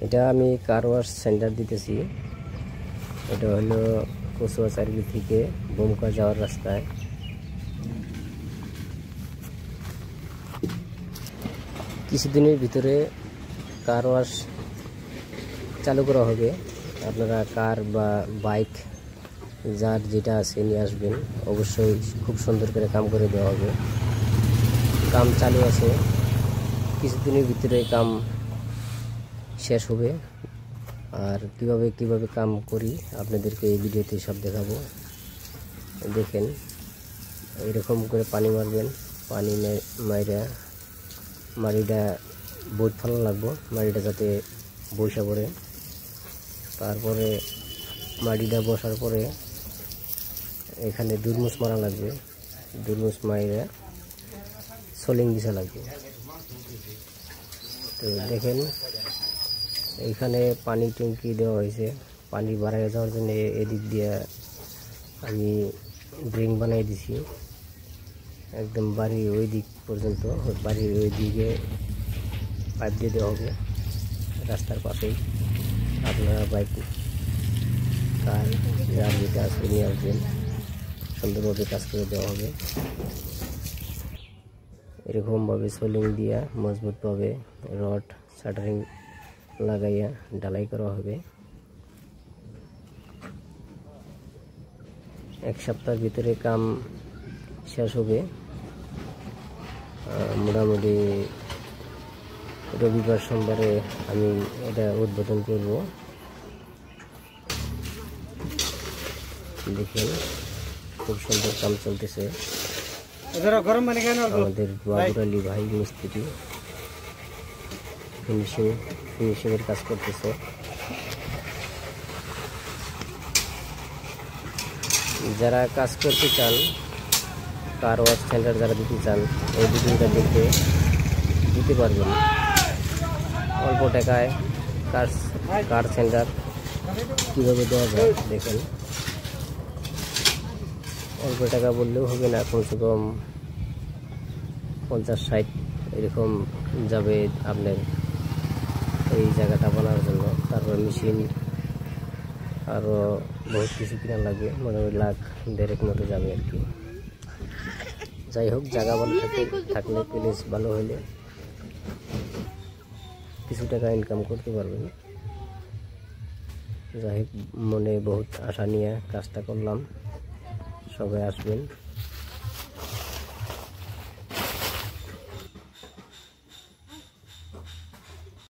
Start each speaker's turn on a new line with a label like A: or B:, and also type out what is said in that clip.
A: এটা আমি car wash centre দিতেছি। এটা হলো কচুয়া চার্গি থেকে বোমকা যাওয়ার রাস্তায়। কিছুদিনের ভিতরে কার ওয়াশ চালু করা হবে। আপনারা কার বা বাইক যার যেটা আছে নিয়ে আসবেন, অবশ্যই খুব সুন্দর করে কাম করে দেওয়া হবে। কাম চালু আছে, কিছুদিনের ভিতরে কাম শেষ হবে। আর কিভাবে কাম করি আপনাদেরকে এই ভিডিওতে সব দেখাবো। দেখেন, এরকম করে পানি মারবেন। পানি মাইরা মাড়িটা বইট ফেলা লাগবো, মাড়িটা যাতে বসা পড়ে। তারপরে মাড়িটা বসার পরে এখানে দুর্মুষ মারা লাগবে, দুর্মুষ মাইরা সোলিং দিশা লাগবে। তো দেখেন, এইখানে পানি ট্যাঙ্কি দেওয়া হয়েছে। পানি বাড়াই যাওয়ার জন্য এদিক দিয়ে আমি ড্রিং বানিয়ে দিছি একদম বাড়ির ওই দিক পর্যন্ত। বাড়ির ওই দিকে পাইপ দিয়ে দেওয়া হবে রাস্তার পাশেই। আপনারা বাইক কার যার যেটা আছে নিয়ে আসবেন, সুন্দরভাবে কাজ করে দেওয়া হবে। এরকমভাবে সোলিং দিয়া মজবুতভাবে রড শাটারিং লাগাইয়া ঢালাই করা হবে। এক সপ্তাহের ভিতরে কাম শেষ হবে। মোটামুটি রবিবার সোমবারে আমি এটা উদ্বোধন করব। দেখেন, খুব সুন্দর কাম চলতেছে। আমাদের বাবুরালি ভাই মিস্ত্রি ফিনিশিংয়ের কাজ করতেছে। যারা কাজ করতে চান, কার ওয়াশ সেন্টার যারা দিতে চান, এই ভিডিওটা দেখে দিতে পারবেন। অল্প টাকায় কার সেন্টার কীভাবে দেওয়া যায় দেখেন। অল্প টাকা বললেও হবে না, কমসে কম 50-60 এরকম যাবে আপনার এই জায়গাটা বানার জন্য। তারপর মেশিন আরও বহুত কিছু কিনা লাগবে, মোটামুটি 1.5 মতো যাবে আর কি। যাই হোক, জায়গা ভালো থাকলে প্লেস ভালো হলে কিছু টাকা ইনকাম করতে পারবেন। যাই হোক, মনে বহুত আশা নিয়ে কাজটা করলাম। সবাই আসবেন।